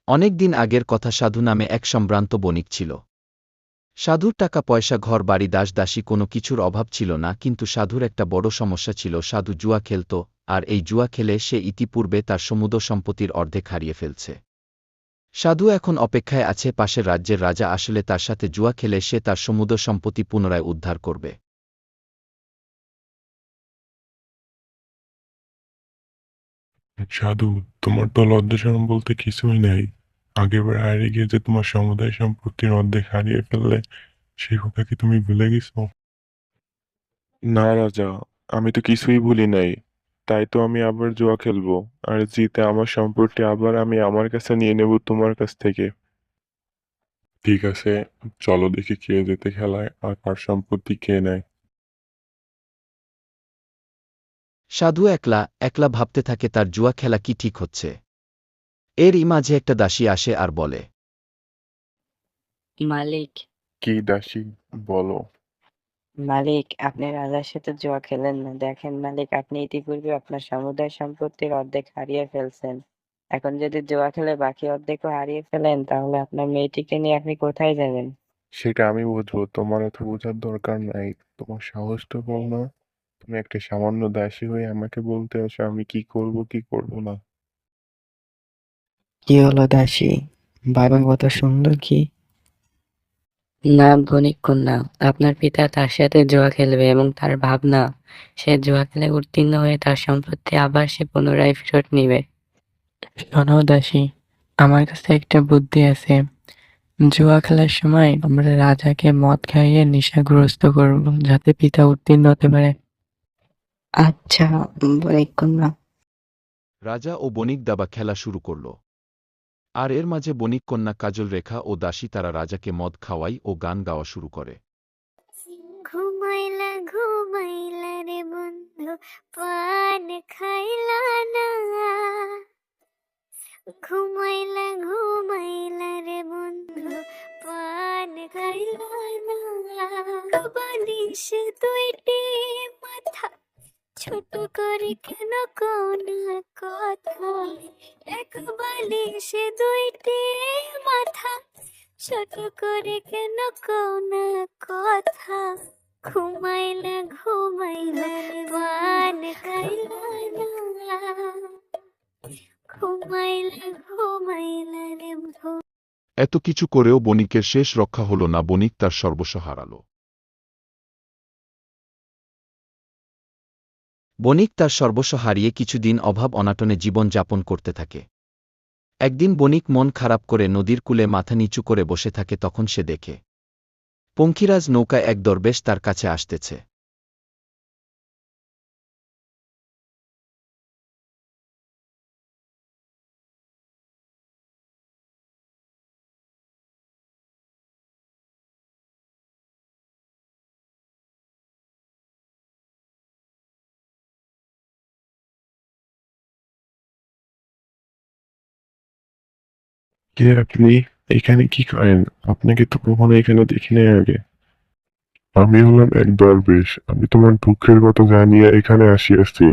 অনেক দিন আগের কথা। সাধু নামে এক সম্ভ্রান্ত বণিক ছিল। সাধুর টাকা পয়সা ঘর বাড়ি দাস দাসী কোনো কিছুর অভাব ছিল না, কিন্তু সাধুর একটা বড় সমস্যা ছিল। সাধু জুয়া খেলত, আর এই জুয়া খেলে সে ইতিপূর্বে তার সমুদর সম্পত্তির অর্ধেক হারিয়ে ফেলছে। সাধু এখন অপেক্ষায় আছে পাশের রাজ্যের রাজা আসলে তার সাথে জুয়া খেলে সে তার সমুদর সম্পত্তি পুনরায় উদ্ধার করবে। সাধু, তোমার তো লজ্জা শরম বলতে কিছুই নাই। আগেরবার হারিয়ে গিয়ে যে তোমার সমুদায় সম্পত্তির অর্ধেক হারিয়ে ফেললে, সেই কথা কি তুমি ভুলে গেছো? না রাজা, আমি তো কিছুই ভুলি নাই। তাই তো আমি আবার জুয়া খেলবো, আর জিতে আমার সম্পত্তি আবার আমি আমার কাছে নিয়ে নেব তোমার কাছ থেকে। ঠিক আছে, চলো দেখি কে যেতে খেলায় আর কার সম্পত্তি কে নেয়। সাধু একলা একলা ভাবতে থাকে তার জুয়া খেলা কি ঠিক হচ্ছে। এরই মাঝে একটা দাসী আসে আর বলে, মালিক, কি দাসী, বলো। মালিক, আপনি রাজার সাথে জুয়া খেলেন না। দেখেন মালিক, আপনি ইতিপূর্বে আপনার সমুদয় সম্পত্তির অর্ধেক হারিয়ে ফেলছেন। এখন যদি জুয়া খেলে বাকি অর্ধেকও হারিয়ে ফেলেন, তাহলে আপনার মেয়েটিকে নিয়ে আপনি কোথায় যাবেন? সেটা আমি বুঝবো, তোমার এত বোঝার দরকার নাই। তোমার সাহস তো কম না। তুমি একটা সামান্য দাসী হয়ে আমাকে বলতে আসো আমি কি করব কি করব না। কি হলো দাসী, বাবা কত সুন্দর কি? না বণিক কন্যা, আপনার পিতা তার সাথে জুয়া খেলবে এবং তার ভাবনা সে জুয়া খেলে উত্তীর্ণ হয়ে তার সম্পত্তি আবার সে পুনরায় ফেরত নিবে। শোনো দাসী, আমার কাছে একটা বুদ্ধি আছে। জুয়া খেলার সময় আমরা রাজাকে মদ খাইয়ে নেশাগ্রস্ত করব, যাতে পিতা উত্তীর্ণ হতে পারে। আচ্ছা বণিক কন্যা। রাজা ও বণিক দাবা খেলা শুরু করল। আর এর মাঝে বণিক কন্যা কাজল রেখা ও দাসী তারা রাজাকে মদ খাওয়াই ও গান গাওয়া শুরু করে। ঘুমাইলা ঘুমাইলা রে বন্ধু, পান খাইলা না। ঘুমাইলা ঘুমাইলা রে বন্ধু, পান খাইলা না। বালিশে দুইটি মাথা, ছোট করে কেন কোনা কথা। এক বালিশে দুইটি মাথা, ছোট করে কেন কোনা কথা। ঘুমাইলা ঘুমাইলা রে পান খাইলা না। ঘুমাইলা ঘুমাইলা রে এত কিছু করেও বণিকের শেষ রক্ষা হল না। বণিক তার সর্বস্ব হারাল। বণিক তার সর্বস্ব হারিয়ে কিছুদিন অভাব অনাটনে জীবন যাপন করতে থাকে। একদিন বণিক মন খারাপ করে নদীর কূলে মাথা নিচু করে বসে থাকে। তখন সে দেখে পঙ্খিরাজ নৌকায় এক দরবেশ তার কাছে আসতেছে। কে আপনি? এখানে কি করেন? আপনাকে তো কখনো এখানে দেখি নাই আগে। আমি হলাম এক দরবেশ, আমি তোমার দুঃখের কথা জানিয়ে এখানে আসিয়াছি।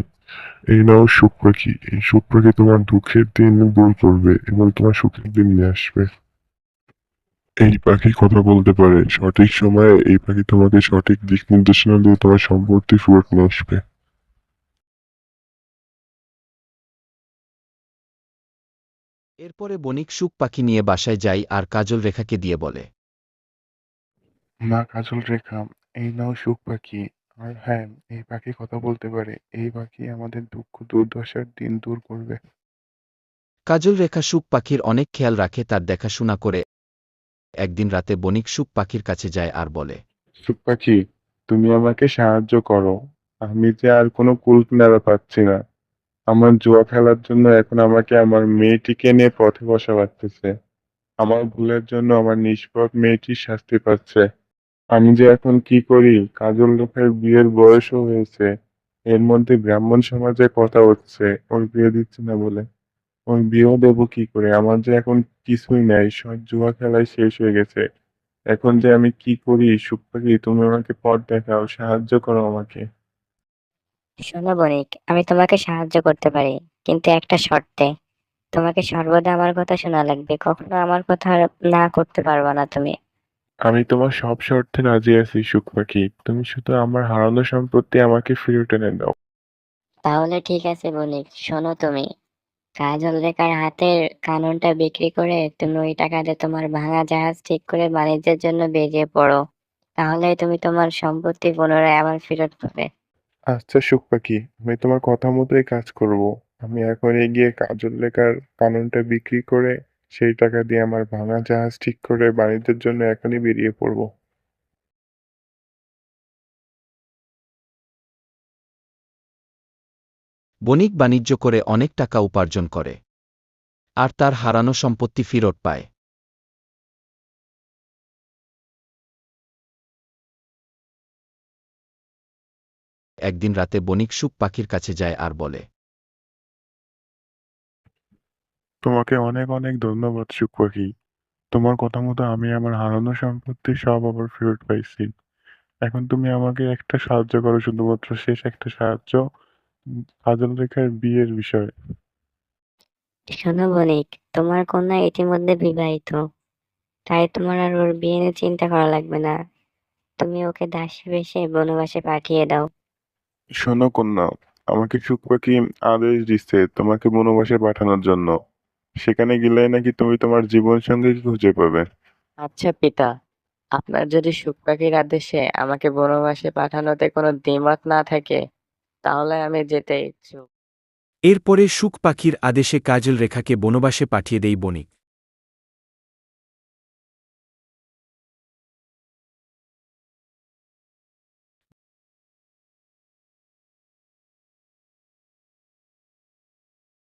এই নাও সুখ পাখি, এই সুখ পাখি তোমার দুঃখের দিন দূর করবে এবং তোমার সুখের দিন নিয়ে আসবে। এই পাখি কথা বলতে পারে, সঠিক সময়ে এই পাখি তোমাকে সঠিক দিক নির্দেশনা দিয়ে তোমার সম্পত্তি ফেরত নিয়ে আসবে। এরপরে বণিক সুখ পাখি নিয়ে বাসায় যায় আর কাজল রেখাকে দিয়ে বলে, মা কাজল রেখা, এই নাও সুখ পাখি। আর হ্যাঁ, এই পাখি কথা বলতে পারে, এই পাখি আমাদের দুঃখ দুর্দশার দিন দূর করবে। কাজল রেখা সুখ পাখির অনেক খেয়াল রাখে, তার দেখাশোনা করে। একদিন রাতে বণিক সুখ পাখির কাছে যায় আর বলে, সুখ পাখি, তুমি আমাকে সাহায্য করো। আমি যে আর কোনো কুল কিনারা পাচ্ছি না। আমার জুয়া খেলার জন্য এখন আমাকে আমার মেয়েটিকে নিয়ে পথে বসা লাগতেছে। আমার ভুলের জন্য আমার নিষ্পাপ মেয়েটি শাস্তি পাচ্ছে। আমি যে এখন কি করি? কাজল রেখার বিয়ের বয়সও হয়েছে। এর মধ্যে ব্রাহ্মণ সমাজে কথা হচ্ছে ওর বিয়ে দিচ্ছে না বলে। ওর বিয়েও দেবো কি করে? আমার যে এখন কিছুই নাই, সব জুয়া খেলায় শেষ হয়ে গেছে। এখন যে আমি কি করি? সুখ পাখি, তুমি আমাকে পথ দেখাও, সাহায্য করো আমাকে। শোনো বণিক, আমি তোমাকে সাহায্য করতে পারি, কিন্তু একটা শর্তে। তোমাকে সর্বদা আমার কথা শোনা লাগবে, কখনো আমার কথা না করতে পারবা না তুমি। আমি তোমার সব শর্তে রাজি আছি সুখ পাখি, তুমি শুধু আমার হারানো সম্পত্তি আমাকে ফেরত এনে দাও। তাহলে ঠিক আছে বণিক, শোনো তুমি, কাজল রেখার হাতের কাননটা বিক্রি করে তুমি ওই টাকা দিয়ে তোমার ভাঙা জাহাজ ঠিক করে বাণিজ্যের জন্য বেরিয়ে পড়ো, তাহলেই তুমি তোমার সম্পত্তি পুনরায় আবার ফেরত পাবে। আচ্ছা সুখ পাখি, আমি তোমার কথা মতোই কাজ করব। আমি এখনই গিয়ে কাজল লেখার কাননটা বিক্রি করে সেই টাকা দিয়ে আমার ভাঙা জাহাজ ঠিক করে বাণিজ্যের জন্য এখনই বেরিয়ে পড়বো। বণিক বাণিজ্য করে অনেক টাকা উপার্জন করে আর তার হারানো সম্পত্তি ফেরত পায়। একদিন রাতে বণিক সুখ পাখির কাছে যায় আর বলে, তোমাকে অনেক অনেক ধন্যবাদ সুখ পাখি, তোমার কথা মতো আমি আমার হারানো সম্পত্তি সব আবার ফেরত পাইছি। এখন তুমি আমাকে একটা সাহায্য করো, শুধুমাত্র শেষ একটা সাহায্য, কাজল রেখার বিয়ের বিষয়ে। শোনো বণিক, তোমার কন্যা ইতিমধ্যে বিবাহিত, তাই তোমার আর ওর বিয়ে নিয়ে চিন্তা করা লাগবে না। তুমি ওকে দাসী বেশে বনবাসে পাঠিয়ে দাও। শোনো কন্যা, আমাকে সুখ পাখি আদেশ দিচ্ছে তোমাকে বনবাসে পাঠানোর জন্য। সেখানে গেলে নাকি তুমি তোমার জীবন সঙ্গী খুঁজে পাবে। আচ্ছা পিতা, আপনার যদি সুখ পাখির আদেশে আমাকে বনবাসে পাঠানোতে কোনো দ্বিমত না থাকে, তাহলে আমি যেতে ইচ্ছুক। এরপরে সুখ পাখির আদেশে কাজল রেখাকে বনবাসে পাঠিয়ে দেয় বণিক।